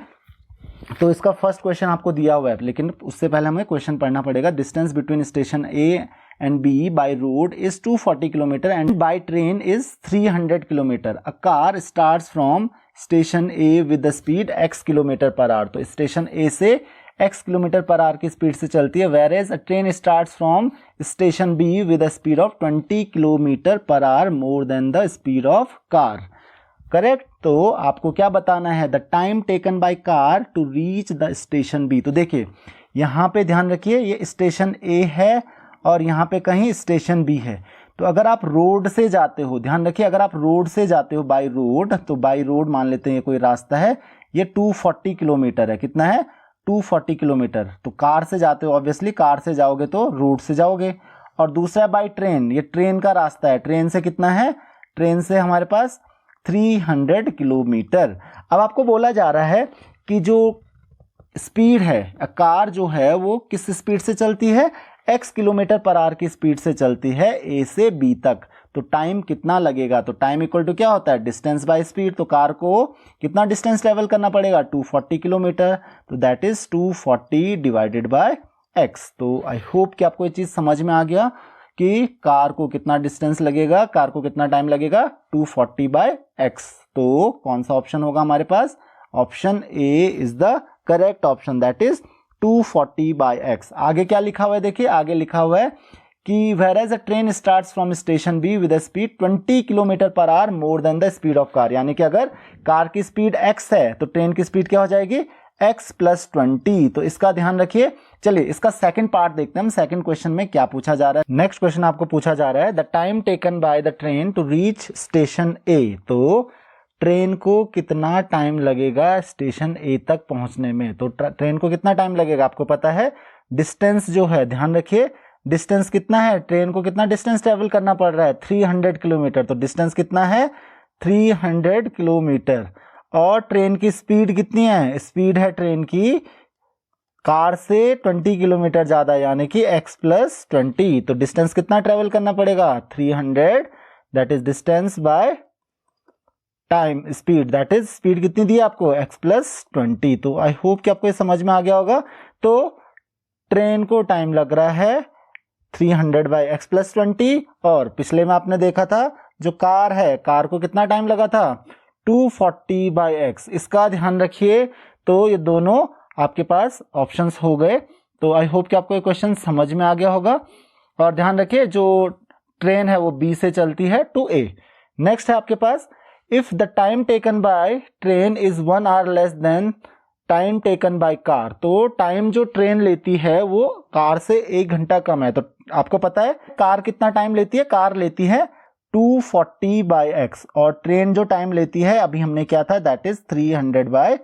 तो इसका फर्स्ट क्वेश्चन आपको दिया हुआ है, लेकिन उससे पहले हमें क्वेश्चन पढ़ना पड़ेगा। Distance between station A and B by road is 240 km and by train is 300 km. A car starts from station A with the speed x km per hour. तो स्टेशन A से x km per hour की speed से चलती है, whereas a train starts from station B with a speed of 20 km per hour more than the speed of car. Correct. तो आपको क्या बताना है, the time taken by car to reach the station B. तो देखिए यहाँ पे ध्यान रखिए ये स्टेशन ए है और यहाँ पे कहीं स्टेशन बी है। तो अगर आप रोड से जाते हो, ध्यान रखिए अगर आप रोड से जाते हो बाय रोड, तो बाय रोड मान लेते हैं ये कोई रास्ता है, ये 240 किलोमीटर है। कितना है, 240 किलोमीटर। तो कार से जाते हो, ऑब्वियसली कार से जाओगे तो रोड से जाओगे। और दूसरा बाय ट्रेन, ये ट्रेन का रास्ता है, ट्रेन से कितना है, ट्रेन से हमारे पास 300 किलोमीटर। अब आपको बोला जा रहा है कि जो स्पीड है, कार जो है वो किस स्पीड से चलती है, x किलोमीटर पर आवर की स्पीड से चलती है A से B तक। तो टाइम कितना लगेगा, तो टाइम इक्वल टू क्या होता है, डिस्टेंस बाय स्पीड। तो कार को कितना डिस्टेंस ट्रेवल करना पड़ेगा, 240 किलोमीटर। तो that is 240 divided by x। तो आई होप कि आपको ये चीज समझ में आ गया कि कार को कितना डिस्टेंस लगेगा, कार को कितना टाइम लगेगा, 240 बाय x। तो कौन सा ऑप्शन होगा हमारे पास, option A is the correct option, that is 240 by x। आगे क्या लिखा हुआ है, देखिए आगे लिखा हुआ है कि whereas a train starts from station B with a speed 20 kilometre per hour more than the speed of car. यानी कि अगर कार की स्पीड x है तो ट्रेन की स्पीड क्या हो जाएगी, x प्लस 20। तो इसका ध्यान रखिए। चलिए इसका सेकंड पार्ट देखते हैं हम, सेकंड क्वेश्चन में क्या पूछा जा रहा है। नेक्स्ट क्वेश्चन आपको पूछा जा रहा है, the time taken by the train to reach station A. तो ट्रेन को कितना टाइम लगेगा स्टेशन ए तक पहुंचने में। तो ट्रेन को कितना टाइम लगेगा, आपको पता है डिस्टेंस जो है, ध्यान रखिए डिस्टेंस कितना है, ट्रेन को कितना डिस्टेंस ट्रेवल करना पड़ रहा है, 300 किलोमीटर। तो डिस्टेंस कितना है, 300 किलोमीटर। और ट्रेन की स्पीड कितनी है, स्पीड है ट्रेन की कार से 20 किलोमीटर ज्यादा, यानी कि x प्लस 20। तो डिस्टेंस कितना ट्रेवल करना पड़ेगा, 300, that is distance by time speed, that is speed कितनी दी आपको, x प्लस 20। तो आई होप कि आपको ये समझ में आ गया होगा। तो ट्रेन को टाइम लग रहा है 300 बाई एक्स प्लस 20, और पिछले में आपने देखा था जो कार है, कार को कितना टाइम लगा था, 240 बाई एक्स। इसका ध्यान रखिए। तो ये दोनों आपके पास ऑप्शंस हो गए। तो आई होप कि आपको ये क्वेश्चन समझ में आ गया होगा। और ध्यान रखिए जो ट्रेन है वो बी से चलती है टू ए। नेक्स्ट है आपके पास, if the time taken by train is 1 hour less than time taken by car. तो टाइम जो ट्रेन लेती है वो कार से 1 घंटा कम है। तो आपको पता है कार कितना टाइम लेती है, कार लेती है 240 बाई एक्स, और ट्रेन जो टाइम लेती है अभी हमने क्या था, that is 300 by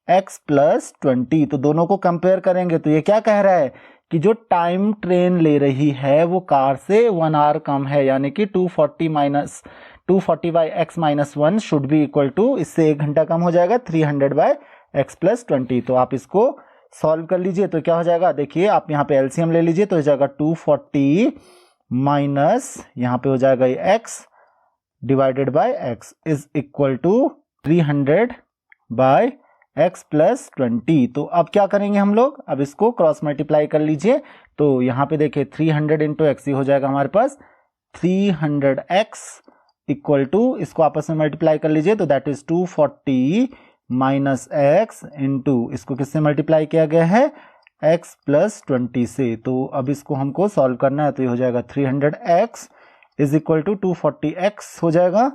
x plus 20। तो दोनों को कंपेयर करेंगे तो ये क्या कह रहा है कि जो टाइम ट्रेन ले रही है वो कार से 1 आवर कम है, यानी कि 240 by x minus 1 should be equal to, इससे 1 घंटा कम हो जाएगा, 300 बाई एक्स प्लस 20। तो आप इसको सॉल्व कर लीजिए तो क्या हो जाएगा, देखिए आप यहाँ पे एलसीएम ले लीजिए तो हो जाएगा 240 माइनस यहाँ पे हो जाएगा ये x divided by x is equal to 300 by x plus 20। तो अब क्या करेंगे हम लोग, अब इसको क्रॉस मल्टीप्लाई कर लीजिए। तो यहाँ पे देखिए 300 इंटू एक्स ही हो जाएगा हमारे पास 300x इक्वल टू, इसको आपस में मल्टीप्लाई कर लीजिए तो that is 240 minus x into, इसको किससे मल्टीप्लाई किया गया है, x प्लस 20 से। तो अब इसको हमको सॉल्व करना है तो ये हो जाएगा 300x is equal to 240x हो जाएगा।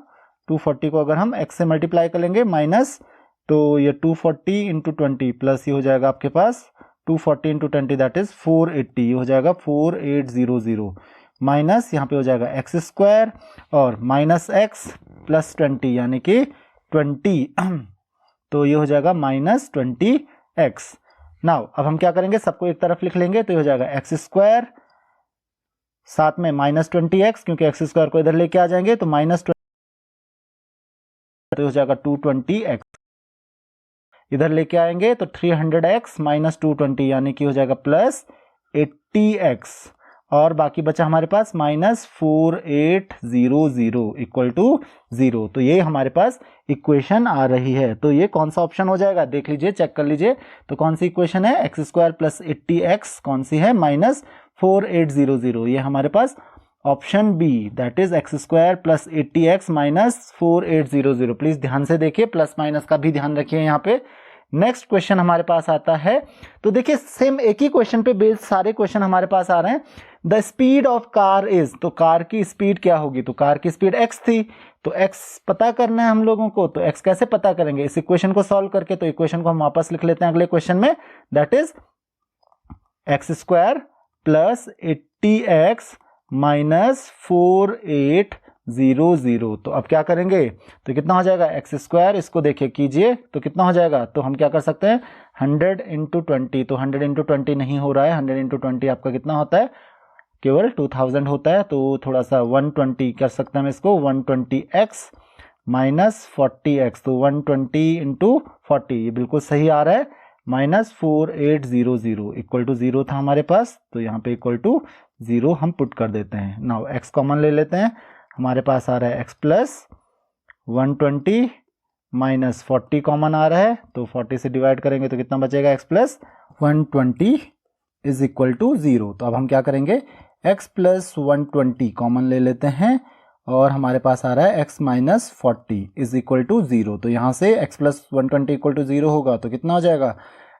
240 को अगर हम x से मल्टीप्लाई कर लेंगे माइनस, तो ये 240 इंटू 20 प्लस ये हो जाएगा आपके पास 240 इंटू 20 दैट इज 480, ये हो जाएगा 4800 माइनस यहाँ पे हो जाएगा एक्स स्क्वायर और माइनस एक्स प्लस 20 यानी कि 20 तो ये हो जाएगा माइनस 20x। नाउ अब हम क्या करेंगे, सबको एक तरफ लिख लेंगे तो ये हो जाएगा एक्स स्क्वायर साथ में माइनस 20x, क्योंकि एक्स स्क्वायर को इधर लेके आ जाएंगे तो माइनस 20 हो जाएगा 220x, इधर लेके आएंगे तो 300x माइनस 220 यानी कि हो जाएगा प्लस 80x, और बाकी बचा हमारे पास माइनस 4800 इक्वल टू 0। तो ये हमारे पास इक्वेशन आ रही है। तो ये कौन सा ऑप्शन हो जाएगा, देख लीजिए, चेक कर लीजिए। तो कौन सी इक्वेशन है, एक्स स्क्वायर प्लस 80x कौन सी है, माइनस 4800। ये हमारे पास option B that is x square plus 80x minus 4800। Please ध्यान से देखिए, प्लस माइनस का भी ध्यान रखिए यहाँ पे। नेक्स्ट क्वेश्चन हमारे पास आता है, तो देखिए सेम एक ही क्वेश्चन पे बेस्ड सारे क्वेश्चन हमारे पास आ रहे हैं। The speed of car is, तो कार की स्पीड क्या होगी, तो कार की स्पीड x थी, तो x पता करना है हम लोगों को। तो x कैसे पता करेंगे, इस इक्वेशन को सॉल्व करके। तो इक्वेशन को हम वापस लिख लेते हैं अगले क्वेश्चन में, that is x square plus 80x minus 4800। तो अब क्या करेंगे, तो कितना हो जाएगा एक्स स्क्वायर, इसको देखिए कीजिए तो कितना हो जाएगा। तो हम क्या कर सकते हैं 100 इंटू 20, तो 100 इंटू 20 नहीं हो रहा है, 100 इंटू 20 आपका कितना होता है, केवल 2000 होता है। तो थोड़ा सा 120 कर सकते हैं हम इसको, 120x माइनस 40x, तो 120 इंटू 40 ये बिल्कुल सही आ रहा है, माइनस 4800 इक्वल टू 0 था हमारे पास, तो यहाँ पे इक्वल टू 0 हम पुट कर देते हैं। नाउ x कॉमन ले लेते हैं, हमारे पास आ रहा है x प्लस 120 माइनस 40 कॉमन आ रहा है, तो 40 से डिवाइड करेंगे तो कितना बचेगा, x plus 120 is equal to 0। तो अब हम क्या करेंगे, x प्लस 120 कॉमन ले लेते हैं और हमारे पास आ रहा है x minus 40 is equal to 0। तो यहाँ से x प्लस 120 इक्वल टू 0 होगा तो कितना हो जाएगा,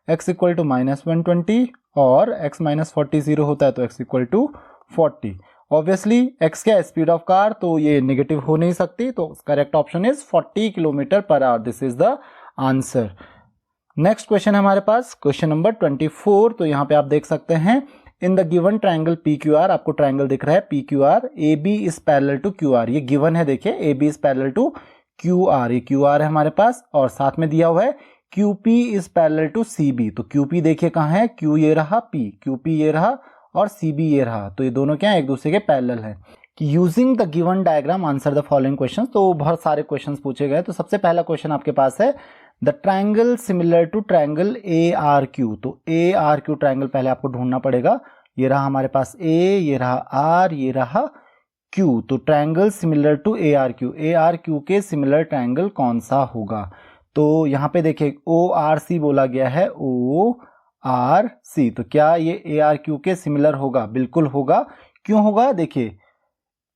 x इक्वल टू माइनस 120 और x माइनस 40 0 होता है तो x equal to 40। Obviously x क्या है, स्पीड ऑफ कार, तो ये नेगेटिव हो नहीं सकती, तो correct option is 40 kilometre per hour, this is the answer. Next question है हमारे पास क्वेश्चन नंबर 24। तो यहाँ पे आप देख सकते हैं in the given triangle PQR, आपको ट्रायंगल दिख रहा है PQR, AB is parallel to QR, ये गिवन है, देखिए AB is parallel to QR, ये QR है हमारे पास, और साथ में दिया हुआ है QP is parallel to CB। तो QP देखिए कहाँ है, Q ये रहा, QP ये रहा और CB ये रहा, तो ये दोनों क्या है, एक दूसरे के पैरेलल है। कि using the given diagram answer the following questions, तो बहुत सारे क्वेश्चंस पूछे गए। तो सबसे पहला क्वेश्चन आपके पास है, the triangle similar to triangle ARQ। तो ARQ ट्राइंगल पहले आपको ढूंढना पड़ेगा। ये रहा हमारे पास A, ये रहा R, ये रहा Q। तो ट्राइंगल सिमिलर टू ARQ के सिमिलर ट्राइंगल कौन सा होगा? तो यहाँ पे देखिए ORC बोला गया है, ORC। तो क्या ये ARQ के सिमिलर होगा? बिल्कुल होगा। क्यों होगा? देखिए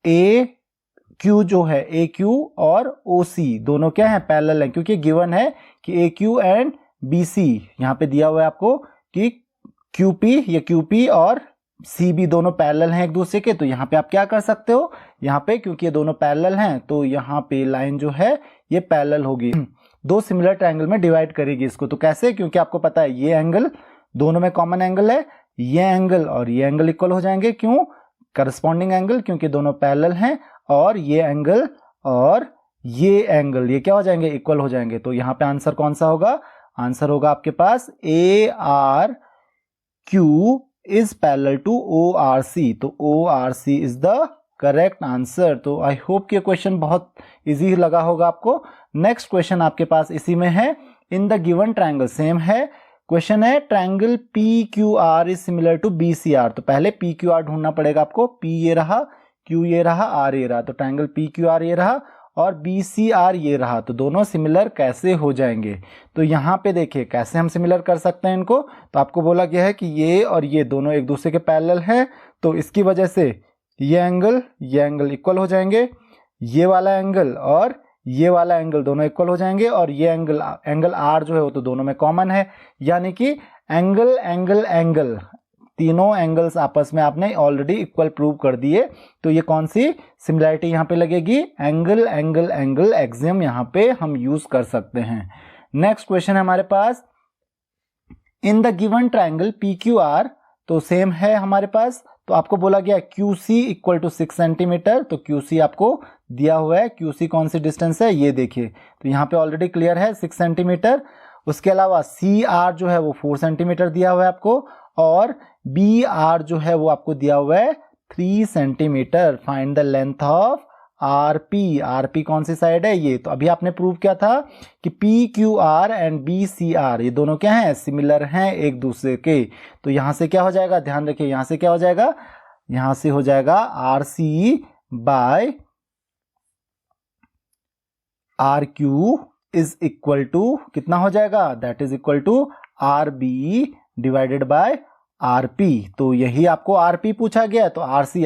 AQ जो है, AQ और OC दोनों क्या है? पैरेलल है, क्योंकि गिवन है कि AQ एंड BC यहाँ पे दिया हुआ है आपको कि QP या QP और CB दोनों पैरेलल हैं एक दूसरे के। तो यहाँ पे आप क्या कर सकते हो? यहाँ पे क्योंकि ये दोनों पैरेलल हैं तो यहाँ पे लाइन जो है ये पैरेलल होगी, दो सिमिलर ट्रायंगल में डिवाइड करेगी इसको। तो कैसे? क्योंकि आपको पता है ये एंगल दोनों में कॉमन एंगल है, ये एंगल और ये एंगल इक्वल हो जाएंगे। क्यों? करस्पॉन्डिंग एंगल, क्योंकि दोनों पैरेलल हैं, और ये एंगल और ये एंगल ये क्या हो जाएंगे? इक्वल हो जाएंगे। तो यहाँ पे आंसर कौन सा होगा? आंसर होगा आपके पास ARQ is parallel to ORC। तो ORC is the correct answer. तो आई होप कि क्वेश्चन बहुत इजी लगा होगा आपको। नेक्स्ट क्वेश्चन आपके पास इसी में है। In the given triangle, same है क्वेश्चन है, triangle PQR is similar to BCR। तो पहले PQR ढूंढना पड़ेगा आपको। P ये रहा, Q ये रहा, R ये रहा। तो ट्रायंगल PQR ये रहा और BCR ये रहा। तो दोनों सिमिलर कैसे हो जाएंगे? तो यहाँ पे देखिए कैसे हम सिमिलर कर सकते हैं इनको। तो आपको बोला गया है कि ये और ये दोनों एक दूसरे के पैरेलल हैं, तो इसकी वजह से ये एंगल इक्वल हो जाएंगे। ये वाला एंगल और ये वाला एंगल दोनों इक्वल हो जाएंगे, और ये एंगल R जो है वो तो दोनों में कॉमन है। यानी कि एंगल तीनों एंगल्स आपस में आपने ऑलरेडी इक्वल प्रूव कर दिए। तो ये कौन सी सिमिलैरिटी यहाँ पे लगेगी? एंगल एक्सियम यहाँ पे हम यूज कर सकते हैं। नेक्स्ट क्वेश्चन है हमारे पास, in the given triangle PQR। तो सेम है हमारे पास। तो आपको बोला गया QC इक्वल टू 6 सेंटीमीटर। तो QC आपको दिया हुआ है। QC कौन सी डिस्टेंस है ये देखिए। तो यहाँ पे ऑलरेडी क्लियर है 6 सेंटीमीटर। उसके अलावा CR जो है वो 4 सेंटीमीटर दिया हुआ है आपको, और BR जो है वो आपको दिया हुआ है 3 centimetre. Find the length of RP कौन सी साइड है? ये। तो अभी आपने प्रूव किया था कि PQR एंड BCR ये दोनों क्या हैं? सिमिलर हैं एक दूसरे के। तो यहां से क्या हो जाएगा? ध्यान रखिए, यहां से क्या हो जाएगा? यहां से हो जाएगा RC by RQ is equal to कितना हो जाएगा? That is equal to RB divided by RP। तो यही आपको RP पूछा गया है। तो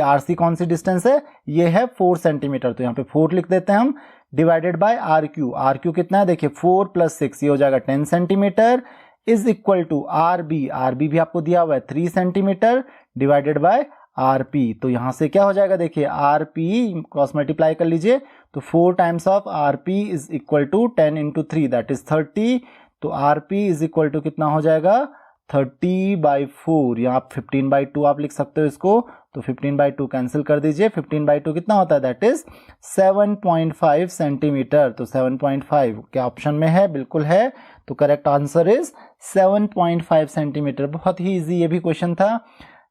RC कौन सी डिस्टेंस है? ये है 4 सेंटीमीटर। तो यहाँ पे 4 लिख देते हैं हम, डिवाइडेड बाय RQ कितना है? देखिए 4 + 6 ये हो जाएगा 10 centimetre, is equal to RB भी आपको दिया हुआ है 3 सेंटीमीटर, डिवाइडेड बाय RP। तो यहां से क्या हो जाएगा? देखिए RP क्रॉस मल्टीप्लाई कर लीजिए। तो 4 times of RP is equal to 10 × 3 that is 30। तो RP इज इक्वल टू कितना हो जाएगा? 30/4, या आप 15/2 आप लिख सकते हो इसको। तो 15/2 कैंसिल कर दीजिए। 15/2 कितना होता है? That is 7.5 centimetre. तो 7.5 क्या ऑप्शन में है? बिल्कुल है। तो करेक्ट आंसर इज 7.5 सेंटीमीटर। बहुत ही इजी ये भी क्वेश्चन था।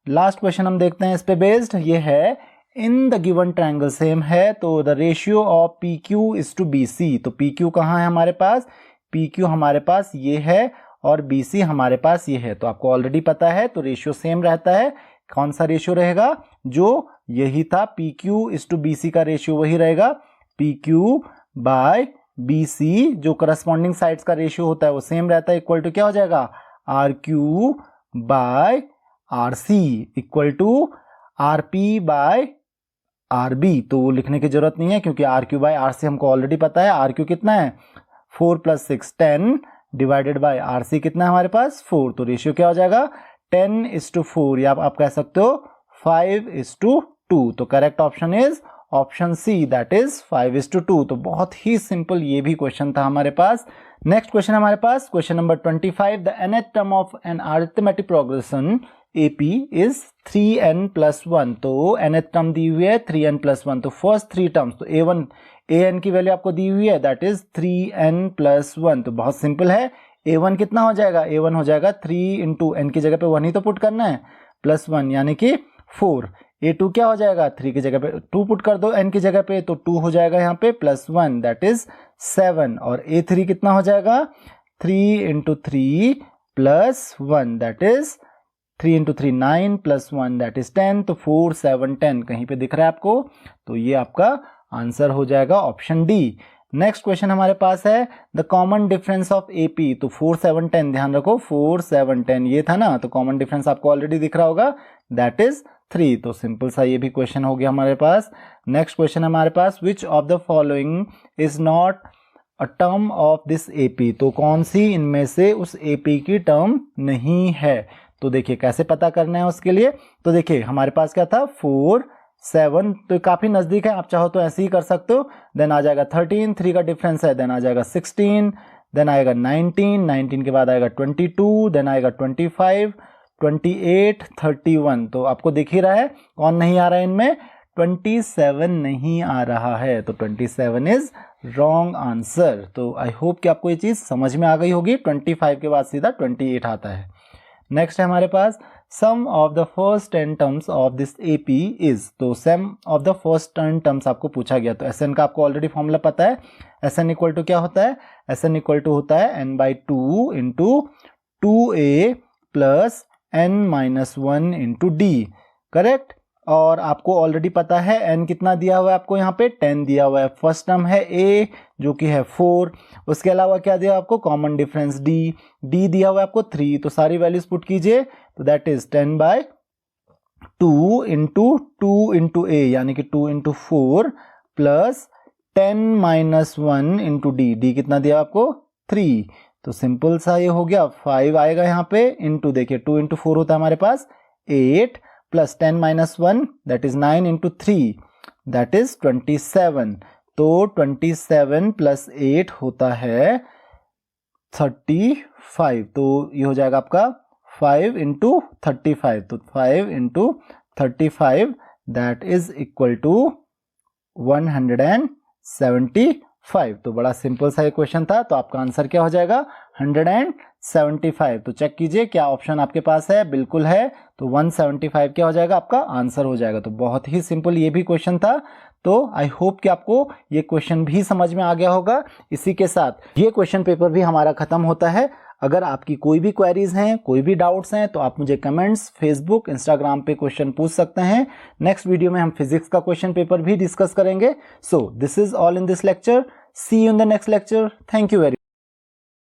लास्ट क्वेश्चन हम देखते हैं इस पे बेस्ड। ये है, in the given triangle, same है। तो the ratio of PQ is to BC। तो PQ कहाँ है हमारे पास? PQ हमारे पास ये है और BC हमारे पास ये है। तो आपको ऑलरेडी पता है, तो रेशियो सेम रहता है। कौन सा रेशियो रहेगा? जो यही था, PQ इज टू BC का रेशियो वही रहेगा। PQ बाय BC जो करस्पॉन्डिंग साइड्स का रेशियो होता है वो सेम रहता है। इक्वल टू क्या हो जाएगा? RQ by RC equal to RP by RB। तो लिखने की जरूरत नहीं है, क्योंकि RQ बाय RC हमको ऑलरेडी पता है। RQ कितना है? 4 + 6 10, डिवाइडेड बाय RC कितना है हमारे पास? 4। तो रेशियो क्या हो जाएगा? 10:4, या आप कह सकते हो 5:2। तो correct option is option C, that is 5:2। तो बहुत ही सिंपल ये भी क्वेश्चन था हमारे पास। नेक्स्ट क्वेश्चन हमारे पास, question number 25, the nth term of an arithmetic progression AP is 3n+1। तो nth टर्म दी हुई है 3n+1। तो फर्स्ट 3 टर्म्स, तो an की वैल्यू आपको दी हुई है, दैट इज 3n+1। तो बहुत सिंपल है। a1 कितना हो जाएगा? a1 हो जाएगा 3 × n की जगह पे 1 ही तो पुट करना है, +1 यानी कि 4। a2 क्या हो जाएगा? 3 की जगह पे 2 पुट कर दो n की जगह पे, तो 2 हो जाएगा यहाँ पे +1 दैट इज 7। और a3 कितना हो जाएगा? 3 into 3 plus 1 that is 3 into 3 9 plus 1 that is 10, तो 4 7 10 कहीं पे दिख रहा है आपको, तो ये आपका आंसर हो जाएगा ऑप्शन डी। नेक्स्ट क्वेश्चन हमारे पास है the common difference of AP, तो 4 7 10 ध्यान रखो 4 7 10 ये था ना, तो कॉमन डिफरेंस आपको ऑलरेडी दिख रहा होगा दैट इज 3, तो सिंपल सा ये भी क्वेश्चन हो गया हमारे पास। नेक्स्ट क्वेश्चन हमारे पास which of the following is not a term of this AP, तो कौन सी इनमें से उस एपी की टर्म नहीं है, तो देखिए कैसे पता करना है उसके लिए, तो देखिए हमारे पास क्या था 4 7, तो काफी नजदीक है, आप चाहो तो ऐसे ही कर सकते हो, देन आ जाएगा 13 3 का डिफरेंस है, देन आ जाएगा 16, देन आएगा 19 19 के बाद आएगा 22, देन आएगा 25 28 31, तो आपको दिख ही रहा है कौन नहीं आ रहा है इनमें, 27 नहीं आ रहा है, तो 27 इज रॉन्ग आंसर। तो आई होप कि आपको ये चीज समझ में आ गई होगी, 25 के बाद सीधा 28 आता है। नेक्स्ट है हमारे पास sum of the first 10 terms of this AP is, तो sum of the first 10 terms आपको पूछा गया, तो एस एन का आपको ऑलरेडी फॉर्मूला पता है, एस एन इक्वल टू क्या होता है, एस एन इक्वल टू होता है n/2 into 2a plus n-1 into D, correct. और आपको ऑलरेडी पता है n कितना दिया हुआ है आपको, यहाँ पे 10 दिया हुआ है, फर्स्ट टर्म है a जो कि है 4, उसके अलावा क्या दिया आपको कॉमन डिफरेंस d दिया हुआ है आपको 3, तो सारी वैल्यूज पुट कीजिए, तो that is 10/2 into 2 into a यानी कि 2 इंटू 4 प्लस 10-1 इंटू डी कितना दिया आपको 3, तो सिंपल सा ये हो गया 5 आएगा यहाँ पे, इंटू देखिए 2 इंटू 4 होता है हमारे पास 8 plus 10-1 that is 9 into 3 that is 27, तो 27 प्लस 8 होता है 35, तो ये हो जाएगा आपका 5 इंटू 35, तो 5 into 35 that is equal to 175, तो बड़ा सिंपल सा क्वेश्चन था, तो आपका आंसर क्या हो जाएगा 175, तो चेक कीजिए क्या ऑप्शन आपके पास है, बिल्कुल है, तो 175 क्या हो जाएगा आपका आंसर हो जाएगा, तो बहुत ही सिंपल ये भी क्वेश्चन था। तो आई होप कि आपको ये क्वेश्चन भी समझ में आ गया होगा। इसी के साथ ये क्वेश्चन पेपर भी हमारा खत्म होता है। अगर आपकी कोई भी क्वेरीज हैं, कोई भी डाउट्स हैं, तो आप मुझे कमेंट्स, फेसबुक, इंस्टाग्राम पे क्वेश्चन पूछ सकते हैं। नेक्स्ट वीडियो में हम फिजिक्स का क्वेश्चन पेपर भी डिस्कस करेंगे। So this is all in this lecture. See you in the next lecture. Thank you very